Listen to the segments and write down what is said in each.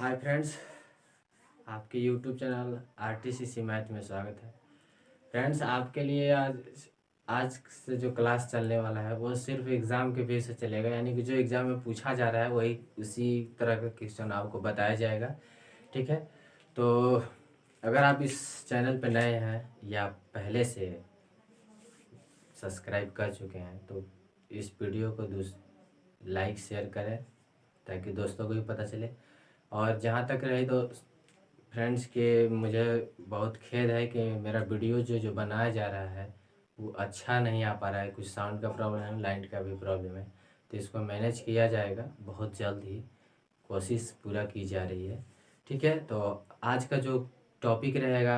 Hi friends, आपके YouTube channel RTCC math में स्वागत है। फ्रेंड्स, आपके लिए आज से जो क्लास चलने वाला है वो सिर्फ एग्ज़ाम के बेस से चलेगा, यानी कि जो एग्ज़ाम में पूछा जा रहा है वही उसी तरह का क्वेश्चन आपको बताया जाएगा। ठीक है, तो अगर आप इस चैनल पर नए हैं या पहले से सब्सक्राइब कर चुके हैं तो इस वीडियो को लाइक शेयर करें ताकि दोस्तों को भी पता चले। और जहाँ तक रही तो फ्रेंड्स के मुझे बहुत खेद है कि मेरा वीडियो जो बनाया जा रहा है वो अच्छा नहीं आ पा रहा है। कुछ साउंड का प्रॉब्लम है, लाइट का भी प्रॉब्लम है, तो इसको मैनेज किया जाएगा बहुत जल्द ही, कोशिश पूरा की जा रही है। ठीक है, तो आज का जो टॉपिक रहेगा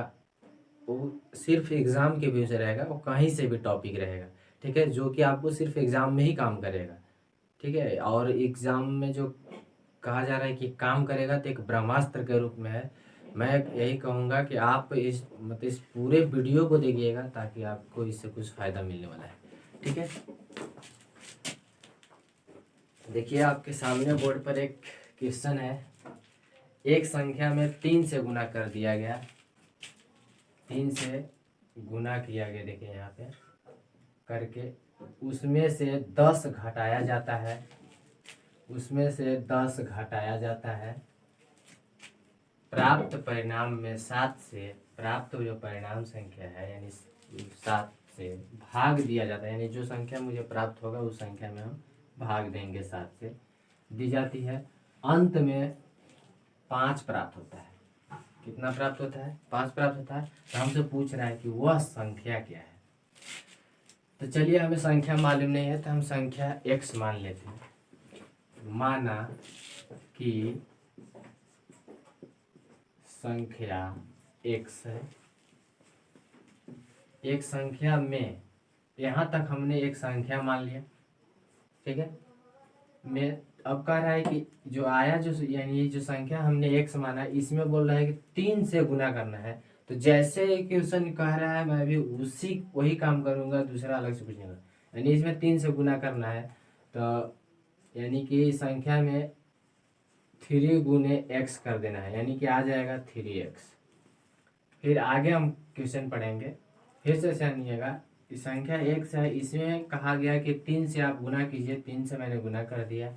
वो सिर्फ एग्ज़ाम के व्यू से रहेगा, वो कहीं से भी टॉपिक रहेगा। ठीक है, जो कि आपको सिर्फ एग्ज़ाम में ही काम करेगा। ठीक है, और एग्ज़ाम में जो कहा जा रहा है कि काम करेगा तो एक ब्रह्मास्त्र के रूप में है। मैं यही कहूँगा कि आप इस पूरे वीडियो को देखिएगा ताकि आपको इससे कुछ फ़ायदा मिलने वाला है। ठीक है, देखिए आपके सामने बोर्ड पर एक क्वेश्चन है। एक संख्या में 3 से गुना कर दिया गया, 3 से गुना किया गया, देखिए यहाँ पे करके उसमें से 10 घटाया जाता है, उसमें से 10 घटाया जाता है। प्राप्त परिणाम में 7 से प्राप्त जो परिणाम संख्या है यानी 7 से भाग दिया जाता है, यानी जो संख्या मुझे प्राप्त होगा उस संख्या में हम भाग देंगे, 7 से दी जाती है। अंत में 5 प्राप्त होता है। कितना प्राप्त होता है? 5 प्राप्त होता है। तो हमसे पूछ रहा है कि वह संख्या क्या है। तो चलिए, हमें संख्या मालूम नहीं है तो हम संख्या x मान लेते हैं। माना कि संख्या x है। एक संख्या में, यहाँ तक हमने एक संख्या मान लिया। ठीक है, मैं अब कह रहा है कि जो आया यानी जो संख्या हमने x माना, इसमें बोल रहा है कि 3 से गुना करना है। तो जैसे क्वेश्चन कह रहा है मैं भी वही काम करूंगा, दूसरा अलग से पूछेगा। यानी इसमें 3 से गुना करना है, तो यानी कि संख्या में 3 गुने x कर देना है, यानी कि आ जाएगा 3x। फिर आगे हम क्वेश्चन पढ़ेंगे, फिर से जानिएगा। इस संख्या x है, इसमें कहा गया कि 3 से आप गुना कीजिए। 3 से मैंने गुना कर दिया,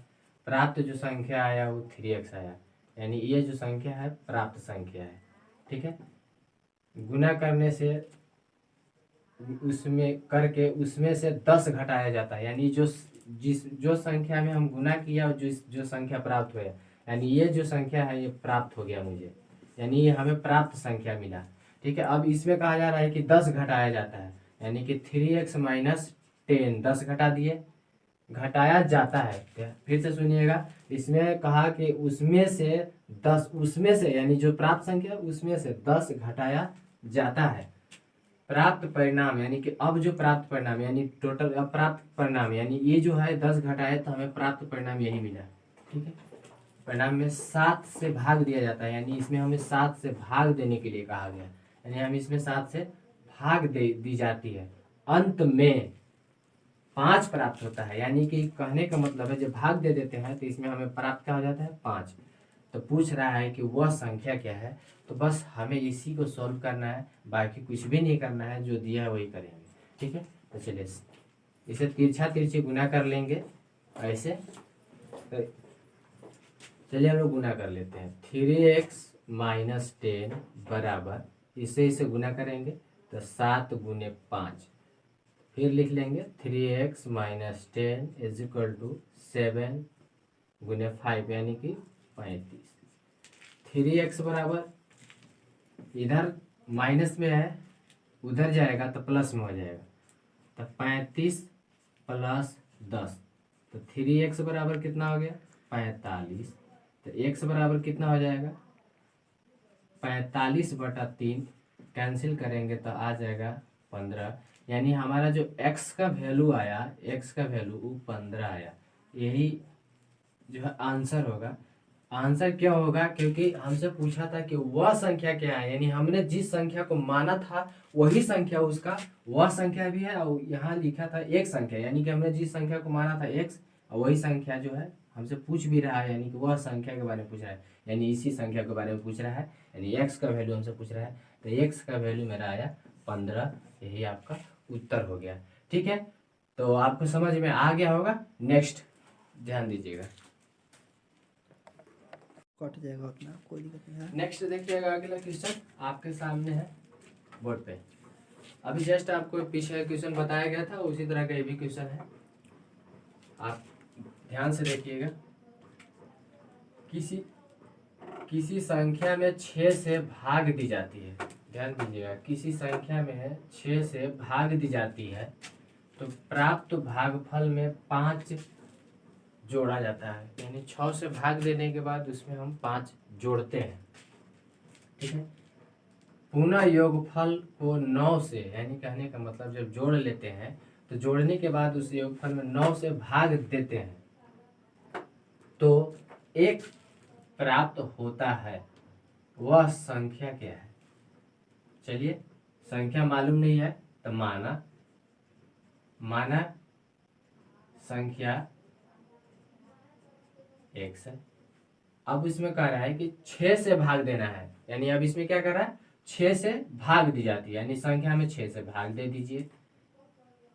प्राप्त जो संख्या आया वो 3x आया, यानी ये जो संख्या है प्राप्त संख्या है। ठीक है, गुना करने से उसमें करके उसमें से 10 घटाया जाता है, यानी जो संख्या में हम गुना किया और जो संख्या प्राप्त हुआ, यानी ये जो संख्या है ये प्राप्त हो गया मुझे, यानी ये हमें प्राप्त संख्या मिला। ठीक है, अब इसमें कहा जा रहा है कि 10 घटाया जाता है, यानी कि 3x माइनस 10, 10 घटा दिए, घटाया जाता है। फिर से सुनिएगा, इसमें कहा कि उसमें से यानी जो प्राप्त संख्या उसमें से 10 घटाया जाता है। प्राप्त परिणाम यानी कि अब जो प्राप्त परिणाम यानी टोटल अब प्राप्त परिणाम, यानी ये जो है 10 घटाए तो हमें प्राप्त परिणाम यही मिला। ठीक है, परिणाम में 7 से भाग दिया जाता है, यानी इसमें हमें 7 से भाग देने के लिए कहा गया, यानी हम इसमें 7 से भाग दी जाती है। अंत में 5 प्राप्त होता है, यानी कि कहने का मतलब है जब भाग दे देते हैं तो इसमें हमें प्राप्त क्या हो जाता है? 5। तो पूछ रहा है कि वह संख्या क्या है। तो बस हमें इसी को सॉल्व करना है, बाकी कुछ भी नहीं करना है, जो दिया है वही करेंगे। ठीक है, तो चलिए इसे तिरछी गुना कर लेंगे ऐसे। तो चलिए हम लोग गुना कर लेते हैं। 3x माइनस 10 बराबर, इसे गुना करेंगे तो 7 गुने 5। फिर लिख लेंगे 3x minus 10 is equal to 7 गुने 5, यानी कि 35। 3x बराबर, इधर माइनस में है उधर जाएगा तो प्लस में हो जाएगा, तो 35 प्लस 10, तो 3x बराबर कितना हो गया? 45। तो x बराबर कितना हो जाएगा? 45/3, कैंसिल करेंगे तो आ जाएगा 15, यानी हमारा जो x का वैल्यू आया, x का वैल्यू वो 15 आया। यही जो है आंसर होगा। आंसर क्या होगा? क्योंकि हमसे पूछा था कि वह संख्या क्या है, यानी हमने जिस संख्या को माना था वही संख्या उसका वह संख्या भी है, और यहाँ लिखा था एक संख्या, यानी कि हमने जिस संख्या को माना था x, और वही संख्या जो है हमसे पूछ भी रहा है, यानी कि वह संख्या के बारे में पूछ रहा है, यानी इसी संख्या के बारे में पूछ रहा है, यानी x का वैल्यू हमसे पूछ रहा है। तो x का वैल्यू मेरा आया 15, यही आपका उत्तर हो गया। ठीक है, तो आपको समझ में आ गया होगा। नेक्स्ट ध्यान दीजिएगा, कट जाएगा अपना, कोई दिक्कत नहीं है। नेक्स्ट देखिएगा, अगला क्वेश्चन आपके सामने है बोर्ड पे। अभी जस्ट आपको पीछे क्वेश्चन बताया गया था, उसी तरह का ये भी क्वेश्चन है, आप ध्यान से देखिएगा। किसी संख्या में 6 से भाग दी जाती है, ध्यान दीजिएगा, किसी संख्या में 6 से भाग दी जाती है तो प्राप्त भागफल में 5 जोड़ा जाता है, यानी 6 से भाग देने के बाद उसमें हम 5 जोड़ते हैं। ठीक है, पुनः योगफल को 9 से, यानी कहने का मतलब जब जोड़ लेते हैं तो जोड़ने के बाद उस योगफल में 9 से भाग देते हैं तो 1 प्राप्त होता है। वह संख्या क्या है? चलिए, संख्या मालूम नहीं है तो माना संख्या x है। अब इसमें कह रहा है कि 6 से भाग देना है, यानी अब इसमें क्या कर रहा है, 6 से भाग दी जाती है, यानी संख्या में 6 से भाग दे दीजिए।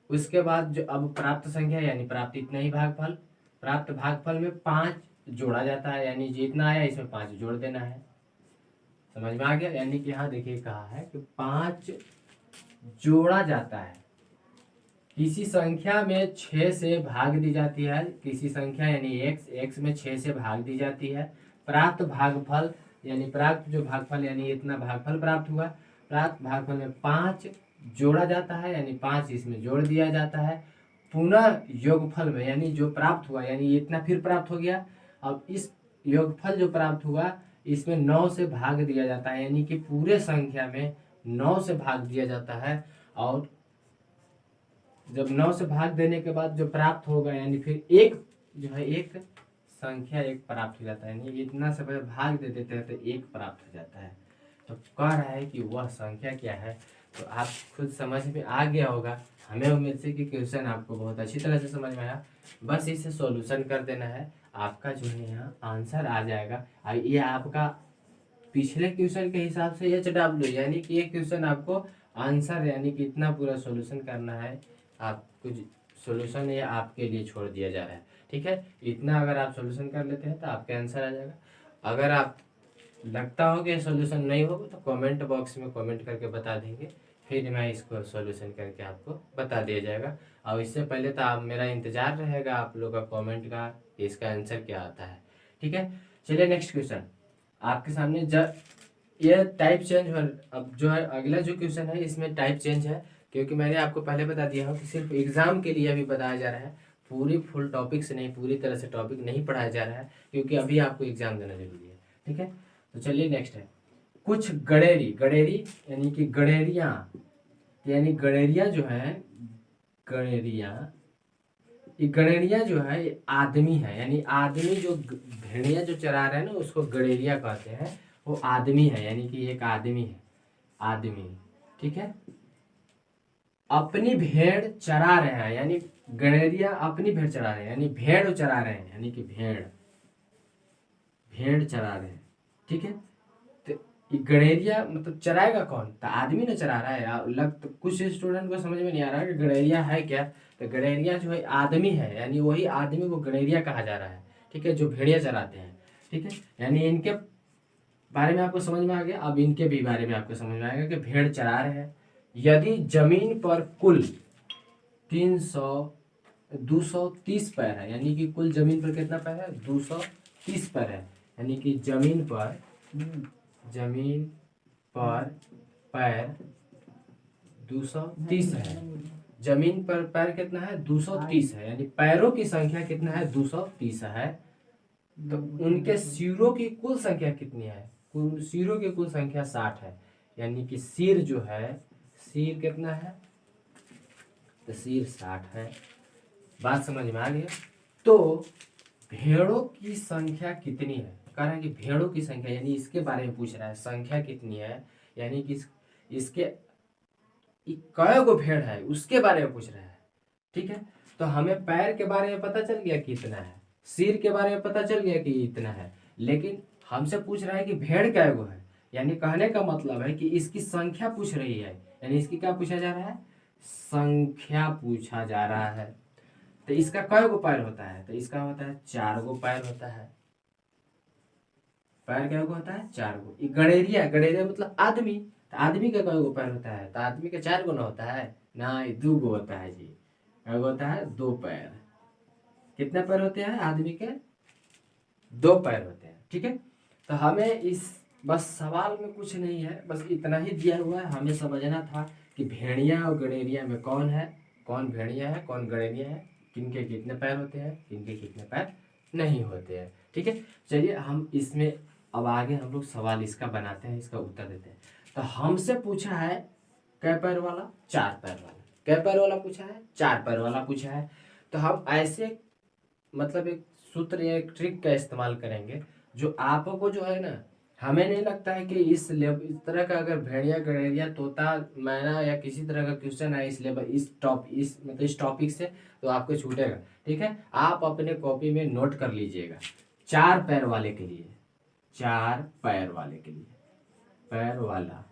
उसके बाद जो अब प्राप्त संख्या, यानी प्राप्त इतना ही भागफल, प्राप्त भागफल में 5 जोड़ा जाता है, यानी जितना आया इसमें 5 जोड़ देना है। समझ में आ गया? यानी कि यहाँ देखिए कहा है कि 5 जोड़ा जाता है। किसी संख्या में 6 से भाग दी जाती है, किसी संख्या यानी x में 6 से भाग दी जाती है। प्राप्त भागफल, यानी प्राप्त जो भागफल, यानी इतना भागफल प्राप्त हुआ, प्राप्त भागफल में 5 जोड़ा जाता है, यानी 5 इसमें जोड़ दिया जाता है। पुनः योगफल में, यानी जो प्राप्त हुआ, यानी इतना फिर प्राप्त हो गया, अब इस योगफल जो प्राप्त हुआ इसमें 9 से भाग दिया जाता है, यानी कि पूरे संख्या में 9 से भाग दिया जाता है। और जब 9 से भाग देने के बाद जो प्राप्त होगा, यानी फिर एक जो है एक संख्या एक प्राप्त हो जाता है, यानी इतना से भाग दे देते हैं तो एक प्राप्त हो जाता है। तो कह रहा है कि वह संख्या क्या है, तो आप खुद समझ में आ गया होगा। हमें उम्मीद से कि क्वेश्चन आपको बहुत अच्छी तरह से समझ में आया। बस इसे सॉल्यूशन कर देना है, आपका जो है यहाँ आंसर आ जाएगा। और ये आपका पिछले क्वेश्चन के हिसाब से HW, यानी कि ये क्वेश्चन आपको आंसर, यानी कि इतना पूरा सॉल्यूशन करना है। आप कुछ सॉल्यूशन ये आपके लिए छोड़ दिया जा रहा है। ठीक है, इतना अगर आप सॉल्यूशन कर लेते हैं तो आपके आंसर आ जाएगा। अगर आप लगता हो कि सॉल्यूशन नहीं होगा तो कमेंट बॉक्स में कमेंट करके बता देंगे, फिर मैं इसको सॉल्यूशन करके आपको बता दिया जाएगा। और इससे पहले तो आप मेरा इंतजार रहेगा आप लोग का कमेंट का, इसका आंसर क्या आता है। ठीक है, चलिए नेक्स्ट क्वेश्चन आपके सामने। ये टाइप चेंज हो, अब जो है अगला जो क्वेश्चन है इसमें टाइप चेंज है, क्योंकि मैंने आपको पहले बता दिया हूँ कि सिर्फ एग्जाम के लिए अभी बताया जा रहा है, पूरी फुल टॉपिक से नहीं, पूरी तरह से टॉपिक नहीं पढ़ाया जा रहा है, क्योंकि अभी आपको एग्जाम देना जरूरी है। ठीक है, तो चलिए नेक्स्ट है, कुछ गडेरी यानी कि गडेरियाँ, यानी गडेरिया जो है, गडेरिया जो है ये आदमी है, यानी आदमी जो भेड़िया जो चरा रहे हैं ना उसको गडेरिया कहते हैं, वो आदमी है, यानी कि एक आदमी है, आदमी। ठीक है, अपनी भेड़ चरा रहे हैं, यानी गडेरिया अपनी भेड़ चरा रहे हैं, यानी भेड़ चरा रहे हैं, यानी कि भेड़ चरा रहे हैं। ठीक है, तो ये गडेरिया मतलब चराएगा कौन? तो आदमी ने चरा रहा है। तो कुछ स्टूडेंट को समझ में नहीं आ रहा कि गडेरिया है क्या, तो गडेरिया जो है आदमी है, यानी वही आदमी को गडेरिया कहा जा रहा है। ठीक है, जो भेड़िया चराते हैं। ठीक है, यानी इनके बारे में आपको समझ में आ गया। अब इनके भी बारे में आपको समझ में आएगा कि भेड़ चरा रहे हैं। यदि जमीन पर कुल 230 पैर है, यानी कि कुल जमीन पर कितना पैर है? 230 पैर है, यानी कि जमीन पर पैर 230 है। जमीन पर पैर कितना है? 230 है, यानी पैरों की संख्या कितना है? 230 है। तो उनके सिरों की कुल संख्या कितनी है? सिरों की कुल संख्या 60 है, यानी कि सिर जो है, सिर कितना है? तो सिर 60 है। बात समझ में आ गया? तो भेड़ों की संख्या कितनी है? कह रहा है कि भेड़ों की संख्या, यानी इसके बारे में पूछ रहा है, संख्या कितनी है, यानी कि इसके कई गो भेड़ है उसके बारे में पूछ रहा है। ठीक है, तो हमें पैर के बारे में पता चल गया कितना है, सिर के बारे में पता चल गया कि इतना है, लेकिन हमसे पूछ रहा है कि भेड़ कै गो है। यानी कहने का मतलब है कि इसकी संख्या पूछ रही है, यानी इसकी क्या पूछा जा रहा है, संख्या पूछा जा रहा है। तो इसका कय गो पैर होता है, तो इसका होता है 4 गो पैर होता है। पैर क्या गो होता है, 4 गो। ये गड़ेरिया, गड़ेरिया मतलब आदमी, तो आदमी का कय गो पैर होता है, तो आदमी का 4 गो ना होता है ना, 2 गो होता है जी। क्या होता है, 2 पैर। कितने पैर होते हैं आदमी के, 2 पैर होते हैं। ठीक है, तो हमें इस बस सवाल में कुछ नहीं है, बस इतना ही दिया हुआ है, हमें समझना था कि भेड़िया और गड़ेरिया में कौन है, कौन भेड़िया है कौन गड़ेरिया है, किनके कितने पैर होते हैं किनके कितने पैर नहीं होते हैं। ठीक है, चलिए हम इसमें अब आगे हम लोग सवाल इसका बनाते हैं, इसका उत्तर देते हैं। तो हमसे पूछा है कै पैर वाला, 4 पैर वाला। कै पैर वाला पूछा है, 4 पैर वाला पूछा है। तो हम ऐसे मतलब एक सूत्र या एक ट्रिक का इस्तेमाल करेंगे जो आपको जो है ना, हमें नहीं लगता है कि इस तरह का अगर भेड़िया गड़ेरिया तोता मैना या किसी तरह का क्वेश्चन है इस लेवल इस टॉपिक से, तो आपको छूटेगा। ठीक है, आप अपने कॉपी में नोट कर लीजिएगा। 4 पैर वाले के लिए, 4 पैर वाले के लिए, पैर वाला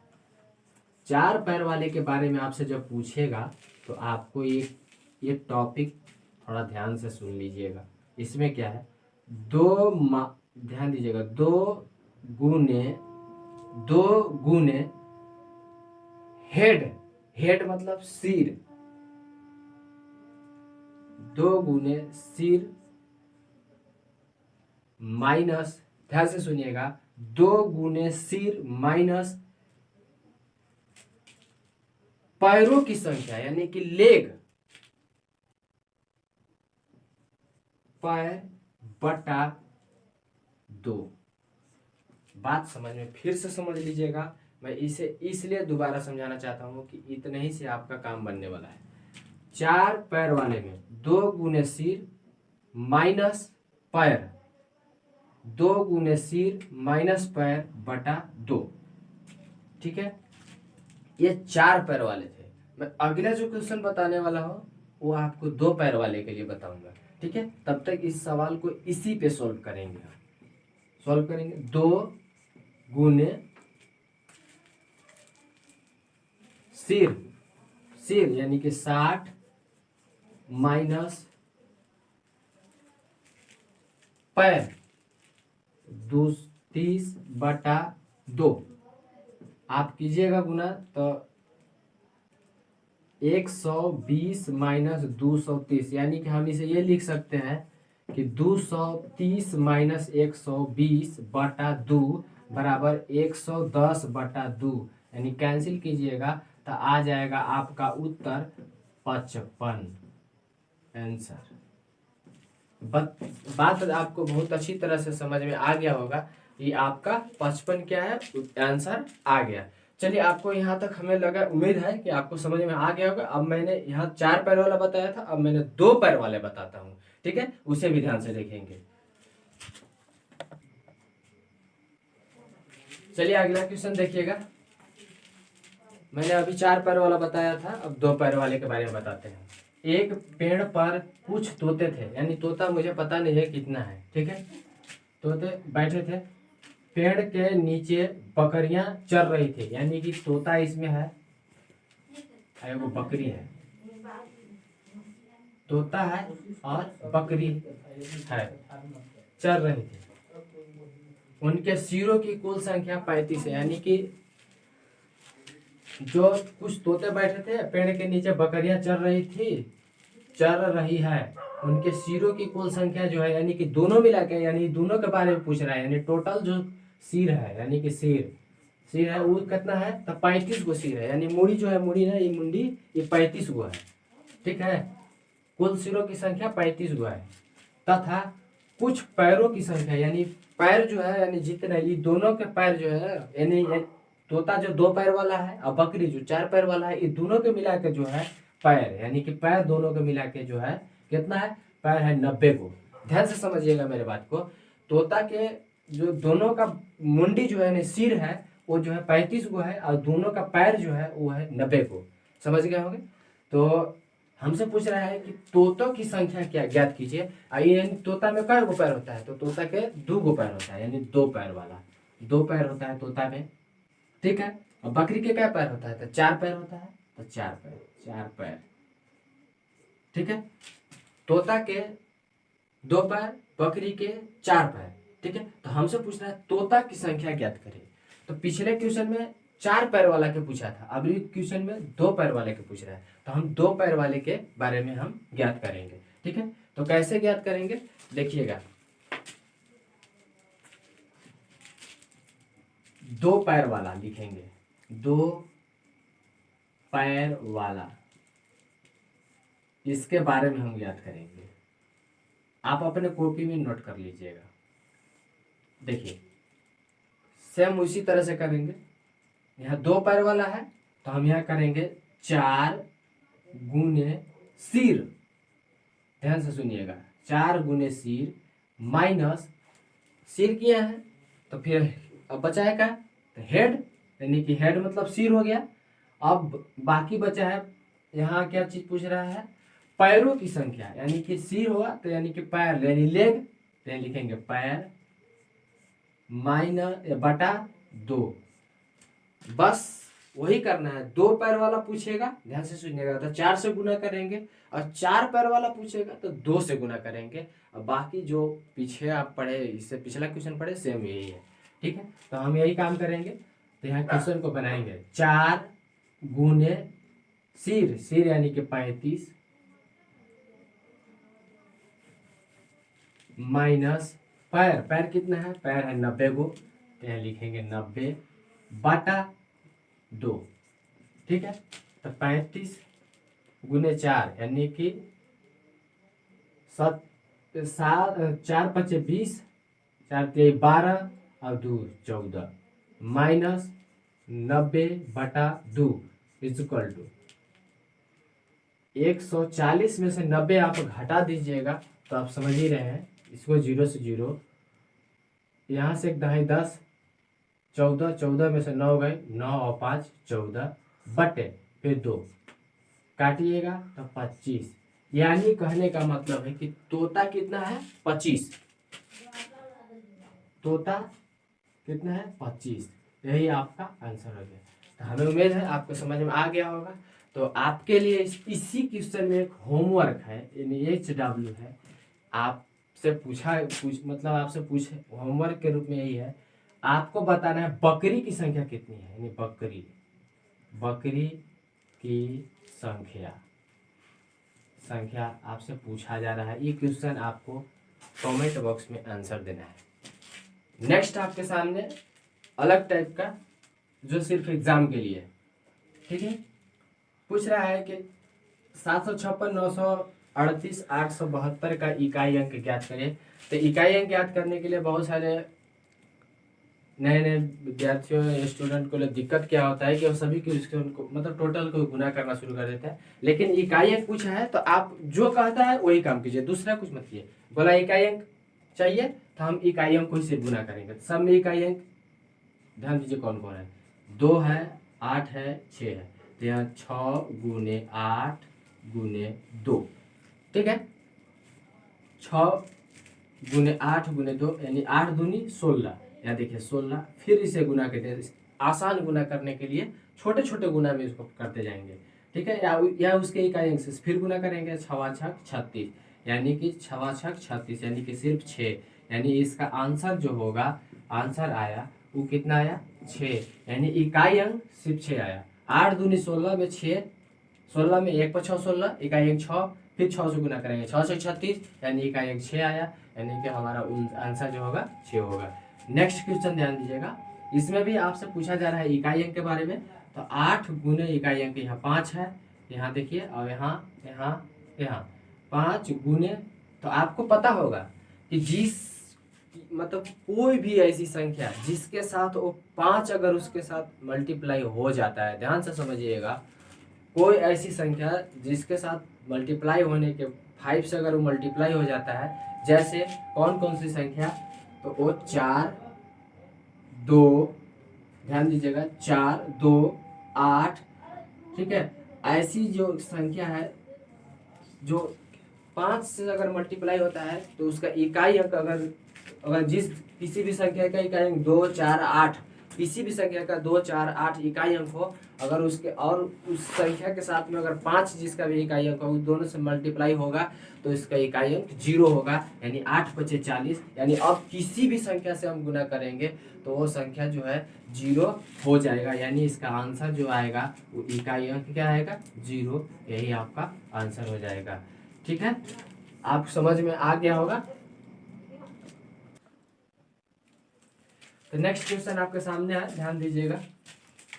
4 पैर वाले के बारे में आपसे जब पूछेगा तो आपको ये टॉपिक थोड़ा ध्यान से सुन लीजिएगा। इसमें क्या है, ध्यान दीजिएगा, 2 गुने हेड मतलब सिर, 2 गुने सिर माइनस, ध्यान से सुनिएगा, 2 गुने सिर माइनस पैरों की संख्या यानी कि लेग, पैर बटा 2। बात समझ में फिर से समझ लीजिएगा, मैं इसे इसलिए दोबारा समझाना चाहता हूं कि इतने ही से आपका काम बनने वाला है। 4 पैर वाले में 2 गुने सिर माइनस पैर, 2 गुने सिर माइनस पैर बटा 2। ठीक है, ये 4 पैर वाले थे। मैं अगला जो क्वेश्चन बताने वाला हूं वो आपको 2 पैर वाले के लिए बताऊंगा। ठीक है, तब तक इस सवाल को इसी पे सॉल्व करेंगे। 2 गुने सिर यानी कि 60 माइनस पैर 30 बटा 2। आप कीजिएगा गुना तो 120 माइनस 230, यानी कि हम इसे ये लिख सकते हैं कि 230 माइनस 120 बटा 2 बराबर 110 बटा 2, यानी कैंसिल कीजिएगा तो आ जाएगा आपका उत्तर 55 आंसर। बात आपको बहुत अच्छी तरह से समझ में आ गया होगा, ये आपका 55 क्या है आंसर आ गया। चलिए, आपको यहाँ तक हमें लगा, उम्मीद है कि आपको समझ में आ गया होगा। अब मैंने यहाँ 4 पैर वाला बताया था, अब मैंने 2 पैर वाले बताता हूँ। ठीक है, उसे भी ध्यान से देखेंगे। चलिए अगला क्वेश्चन देखिएगा। मैंने अभी 4 पैर वाला बताया था, अब 2 पैर वाले के बारे में बताते हैं। एक पेड़ पर कुछ तोते थे, यानी तोता मुझे पता नहीं है कितना है। ठीक है, तोते बैठे थे, पेड़ के नीचे बकरियां चर रही थी, यानी कि तोता इसमें है, वो बकरी है, तोता है और बकरी है, चर रही थी। उनके सिरों की कुल संख्या 35 है, यानी कि जो कुछ तोते बैठे थे, पेड़ के नीचे बकरियां चर रही है, उनके सिरों की कुल संख्या जो है, यानी कि दोनों मिला के, यानी दोनों के बारे में पूछ रहा है, यानी टोटल जो सिर है, यानी कि सिर है वो कितना है, तो 35 गो सिर है, यानी मुड़ी जो है, मुड़ी है ये मुंडी, ये 35 गो है। ठीक है, कुल सिरों की संख्या 35 गो है, तथा कुछ पैरों की संख्या, यानी पैर जो है, यानी जितने ये दोनों के पैर जो है, यानी तोता जो 2 पैर वाला है और बकरी जो 4 पैर वाला है, ये दोनों के मिला के जो है पैर, यानी कि पैर दोनों के मिला के जो है कितना है, पैर है 90 को। ध्यान से समझिएगा मेरे बात को। तोता के जो दोनों का मुंडी जो है, सिर है, वो जो है 35 को है, और दोनों का पैर जो है वो है 90 को। समझ गए होंगे। तो हमसे पूछ रहा है कि तोतों की संख्या क्या ज्ञात कीजिए। यानी तोता में कई गो पैर होता है, तो तोता के 2 गो पैर होता है, यानी 2 पैर वाला 2 पैर होता है तोता में, ठीक है। और बकरी के क्या पैर होता है, तो 4 पैर होता है, तो 4 पैर, ठीक है। तोता के 2 पैर, बकरी के 4 पैर, ठीक है। तो हमसे पूछ रहा है तोता की संख्या ज्ञात करें। तो पिछले क्वेश्चन में 4 पैर वाला के पूछा था, अभी क्वेश्चन में 2 पैर वाले के पूछ रहा है, तो हम 2 पैर वाले के बारे में हम ज्ञात करेंगे, ठीक है। तो कैसे ज्ञात करेंगे देखिएगा, 2 पैर वाला लिखेंगे, 2 पैर वाला, इसके बारे में हम ज्ञात करेंगे। आप अपने कॉपी में नोट कर लीजिएगा। देखिए सेम उसी तरह से करेंगे। यहाँ 2 पैर वाला है, तो हम यहाँ करेंगे 4 गुने सिर, ध्यान से सुनिएगा, 4 गुने सिर माइनस सिर किया है, तो फिर अब बचा है क्या, तो हेड, यानी कि हेड मतलब सिर हो गया। अब बाकी बचा है, यहाँ क्या चीज पूछ रहा है, पैरों की संख्या, यानी कि सिर हुआ तो यानी कि पैर, यानी लेग, तो यहाँ लिखेंगे पैर माइनस बटा 2, बस वही करना है। 2 पैर वाला पूछेगा, ध्यान से सुनिएगा, तो 4 से गुना करेंगे, और 4 पैर वाला पूछेगा तो 2 से गुना करेंगे। और बाकी जो पीछे आप पढ़े, इससे पिछला क्वेश्चन पढ़े, सेम यही है, ठीक है। तो हम यही काम करेंगे। तो यहाँ क्वेश्चन को बनाएंगे, 4 गुने सिर, सिर यानी कि 35 माइनस पैर, पैर कितना है, पैर है 90 गो, तो यहाँ लिखेंगे 90 बटा 2, ठीक है। तो 35 गुने 4 यानी कि 4 पचे 20, 4 तिहाई 12 और 2 14 माइनस 90 बटा 2 इक्वल टू 140 में से 90 आप घटा दीजिएगा, तो आप समझ ही रहे हैं, इसको 0 से 0, यहाँ से 1 दहाई 10, 14, 14 में से 9 गए, 9 और 5 14 बटे फिर 2 काटिएगा तो 25, यानी कहने का मतलब है कि तोता कितना है 25, तोता कितना है 25, यही आपका आंसर हो गया। तो हमें उम्मीद है आपको समझ में आ गया होगा। तो आपके लिए इसी क्वेश्चन में एक होमवर्क है, यानी HW है, आपसे मतलब आपसे पूछे होमवर्क के रूप में यही है, आपको बताना है बकरी की संख्या कितनी है, यानी बकरी की संख्या आपसे पूछा जा रहा है। ये क्वेश्चन आपको कमेंट बॉक्स में आंसर देना है। नेक्स्ट आपके सामने अलग टाइप का, जो सिर्फ एग्जाम के लिए, ठीक है, पूछ रहा है कि 756, 938, 872 का इकाई अंक ज्ञात करें। तो इकाई अंक ज्ञात करने के लिए बहुत सारे नए विद्यार्थियों या स्टूडेंट को दिक्कत क्या होता है कि वो सभी क्वेश्चन को मतलब टोटल को गुना करना शुरू कर देता है। लेकिन इकाई अंक पूछा है तो आप जो कहता है वही काम कीजिए, दूसरा कुछ मत कीजिए। बोला इकाई अंक चाहिए तो हम इकाई अंक को ही से गुना करेंगे। सब में इकाई अंक ध्यान दीजिए कौन कौन है, 2 है, 8 है, 6 है, तो यहाँ 6 गुने 8 गुने 2, ठीक है, 6 गुने 8 गुने 2 यानी 8 दूनी 16, यहाँ देखिए 16, फिर इसे गुना करते हैं। आसान गुना करने के लिए छोटे छोटे गुना में इसको करते जाएंगे, ठीक है। या उसके इकाई अंक से फिर गुना करेंगे, 6 छक 36, यानी कि 6 छक 36 यानी कि सिर्फ 6, यानी इसका आंसर जो होगा, आंसर आया वो कितना आया 6, यानी इकाई अंक सिर्फ 6 आया। 8 दूनी 16 में 6, 16 में 1 पर 6 16, इकाई अंक 6, फिर 6 से गुना करेंगे, 6 से 36 यानी इकाई अंक 6 आया, यानी कि हमारा आंसर जो होगा 6 होगा। नेक्स्ट क्वेश्चन ध्यान दीजिएगा, इसमें भी आपसे पूछा जा रहा है इकाई अंक के बारे में। तो 8 गुने इकाई अंक यहाँ 5 है, यहाँ देखिए, और यहाँ 5 गुने, तो आपको पता होगा कि जिस मतलब कोई भी ऐसी संख्या जिसके साथ वो 5 अगर उसके साथ मल्टीप्लाई हो जाता है, ध्यान से समझिएगा, कोई ऐसी संख्या जिसके साथ मल्टीप्लाई होने के 5 से अगर वो मल्टीप्लाई हो जाता है, जैसे कौन सी संख्या, तो वो 4 2, ध्यान दीजिएगा 4 2 8, ठीक है, ऐसी जो संख्या है जो 5 से अगर मल्टीप्लाई होता है तो उसका इकाई अंक अगर अगर जिस किसी भी संख्या का इकाई अंक 2 4 8, किसी भी संख्या का 2 4 8 इकाई अंक हो, अगर उसके और उस संख्या के साथ में अगर 5 जिसका भी इकाई अंक हो, दोनों से मल्टीप्लाई होगा तो इसका इकाई अंक 0 होगा, यानी 8 × 5 = 40। यानी अब किसी भी संख्या से हम गुना करेंगे तो वो संख्या जो है 0 हो जाएगा, यानी इसका आंसर जो आएगा वो इकाई अंक क्या आएगा 0, यही आपका आंसर हो जाएगा। ठीक है, आप समझ में आ गया होगा। तो नेक्स्ट क्वेश्चन आपके सामने है, ध्यान दीजिएगा।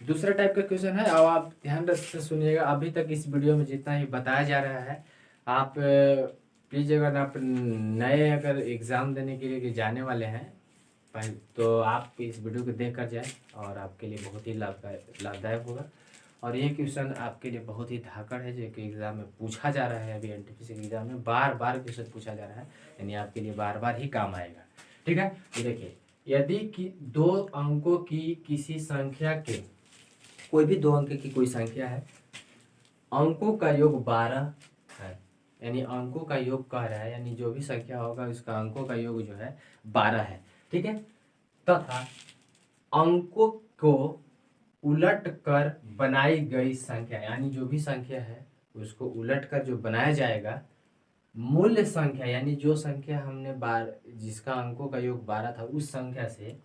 दूसरा टाइप का क्वेश्चन है और आप ध्यान से सुनिएगा। अभी तक इस वीडियो में जितना ही बताया जा रहा है, आप प्लीज़ अगर आप नए अगर एग्ज़ाम देने के लिए जाने वाले हैं पहले तो आप इस वीडियो को देख कर जाए और आपके लिए बहुत ही लाभदायक होगा। और ये क्वेश्चन आपके लिए बहुत ही धाकड़ है, जो कि एग्ज़ाम में पूछा जा रहा है। अभी एनटीपीसी के एग्ज़ाम में बार बार क्वेश्चन पूछा जा रहा है, यानी आपके लिए बार बार ही काम आएगा। ठीक है, तो देखिए, यदि कि 2 अंकों की किसी संख्या के, कोई भी 2 अंक की कोई संख्या है, अंकों का योग 12 है, यानी अंकों का योग कह रहा है, यानी जो भी संख्या होगा उसका अंकों का योग जो है 12 है। ठीक है, तथा अंकों को उलट कर बनाई गई संख्या, यानी जो भी संख्या है उसको उलट कर जो बनाया जाएगा, मूल्य संख्या, यानी जो संख्या हमने जिसका अंकों का योग 12 था, उस संख्या से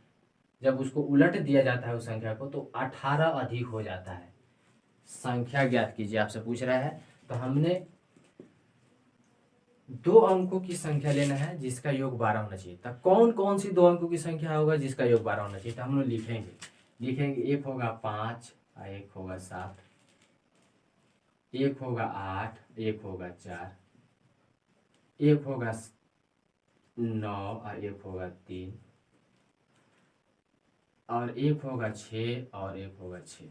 जब उसको उलट दिया जाता है उस संख्या को, तो 18 अधिक हो जाता है। संख्या ज्ञात कीजिए, आपसे पूछ रहा है। तो हमने 2 अंकों की संख्या लेना है जिसका योग 12 होना चाहिए। तो कौन कौन सी 2 अंकों की संख्या होगा जिसका योग 12 होना चाहिए? तो हम लोग लिखेंगे एक होगा 5 और एक होगा 7, एक होगा 8, एक होगा 4, एक होगा 9 और एक होगा 3, और एक होगा 6 और एक होगा 6।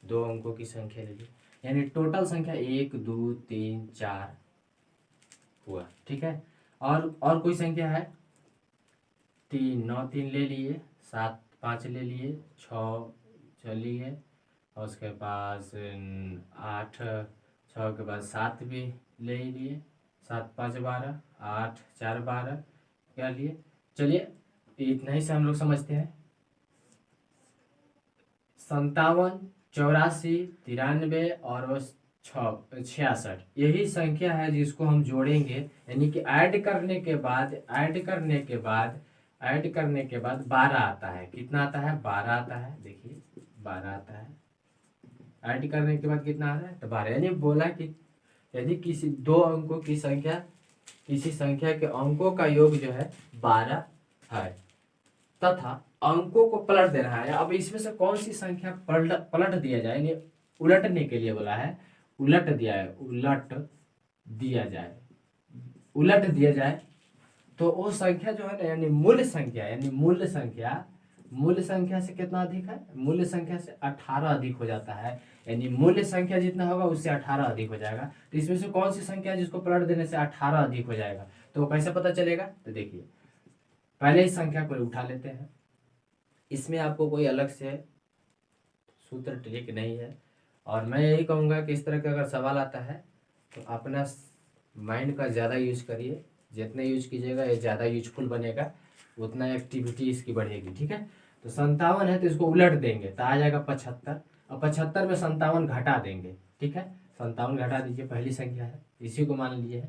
2 अंकों की संख्या ले ली, यानी टोटल संख्या 1 2 3 4 हुआ। ठीक है, और कोई संख्या है 3 9 3 ले लिए, 7 5 ले लिए, 6 6 लिए, और उसके पास 8 6 के बाद 7 भी ले ही लिए, 7 5 12, 8 4 12 क्या लिए। चलिए इतना ही से हम लोग समझते हैं। 57 84 93 और 66 यही संख्या है जिसको हम जोड़ेंगे, यानी कि ऐड करने के बाद 12 आता है। कितना आता है? 12 आता है। देखिए 12 आता है, ऐड करने के बाद कितना आता है? तो 12। यानी बोला कि यदि किसी 2 अंकों की संख्या, किसी संख्या के अंकों का योग जो है 12 है, तथा अंकों को पलट दे रहा है। अब इसमें से कौन सी संख्या पलट दिया जाए, यानी उलटने के लिए बोला है, उलट दिया जाए, तो वो संख्या जो है ना, यानी मूल्य संख्या से कितना अधिक है? मूल्य संख्या से 18 अधिक हो जाता है, यानी मूल्य संख्या जितना होगा उससे 18 अधिक हो जाएगा। तो इसमें से कौन सी संख्या जिसको पलट देने से 18 अधिक हो जाएगा, तो कैसे पता चलेगा? तो देखिए, पहले इस संख्या को उठा लेते हैं। इसमें आपको कोई अलग से सूत्र ट्रिक नहीं है, और मैं यही कहूँगा कि इस तरह का अगर सवाल आता है तो अपना माइंड का ज़्यादा यूज करिए। जितने यूज कीजिएगा ये ज़्यादा यूजफुल बनेगा, उतना एक्टिविटी इसकी बढ़ेगी। ठीक है, तो 57 है तो इसको उलट देंगे तो आ जाएगा 75, और 75 में 57 घटा देंगे। ठीक है, 57 घटा दीजिए, पहली संख्या है, इसी को मान लीजिए है।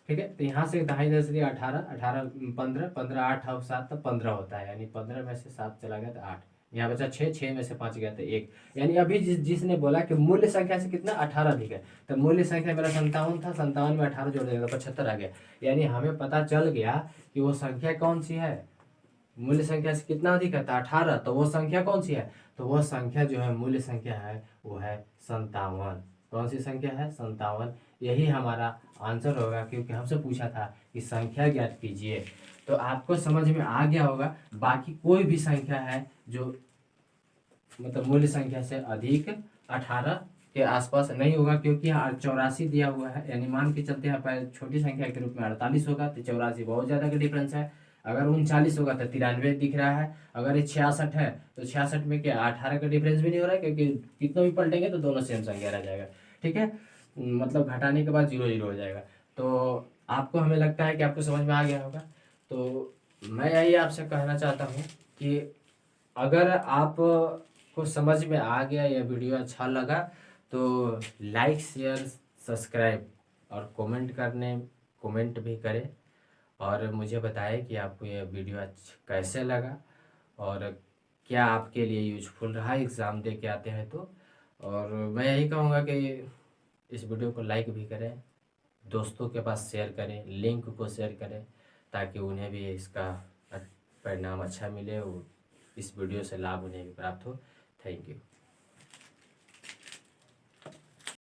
ठीक है, तो यहाँ से 2.5 10 दिया 18, 18 15, 15 8 और 7 तो 15 होता है, यानी 15 में से 7 चला गया तो 8, यहाँ बचा 6, 6 में से 5 गया तो 1। यानी अभी जिसने बोला कि मूल्य संख्या से कितना 18 अधिक है, तो मूल्य संख्या मेरा 57 था, 57 में 18 जोड़ देगा 75 आ गया। यानी हमें पता चल गया कि वो संख्या कौन सी है, मूल्य संख्या से कितना अधिक है? तो 18। तो वो संख्या कौन सी है? तो वो संख्या जो है, मूल्य संख्या है, वो है 57। कौन सी संख्या है? 57। यही हमारा आंसर होगा, क्योंकि हमसे पूछा था कि संख्या ज्ञात कीजिए। तो आपको समझ में आ गया होगा। बाकी कोई भी संख्या है जो मतलब मूल्य संख्या से अधिक 18 के आसपास नहीं होगा, क्योंकि यहाँ 84 दिया हुआ है, यानी मान के चलते हैं पहले छोटी संख्या के रूप में 48 होगा, तो 84 बहुत ज़्यादा का डिफरेंस है। अगर 39 होगा तो 93 दिख रहा है। अगर ये 66 है तो 66 में क्या 18 का डिफरेंस भी नहीं हो रहा है, क्योंकि कितना भी पलटेंगे तो दोनों सेम संख्या रह जाएगा। ठीक है, मतलब घटाने के बाद 0 0 हो जाएगा। तो आपको, हमें लगता है कि आपको समझ में आ गया होगा। तो मैं यही आपसे कहना चाहता हूँ कि अगर आप को समझ में आ गया, यह वीडियो अच्छा लगा, तो लाइक शेयर सब्सक्राइब और कमेंट भी करें और मुझे बताएं कि आपको यह वीडियो कैसे लगा और क्या आपके लिए यूजफुल रहा एग्ज़ाम दे के आते हैं तो। और मैं यही कहूँगा कि इस वीडियो को लाइक भी करें, दोस्तों के पास शेयर करें, लिंक को शेयर करें, ताकि उन्हें भी इसका परिणाम अच्छा मिले और इस वीडियो से लाभ उन्हें भी प्राप्त हो। Thank you.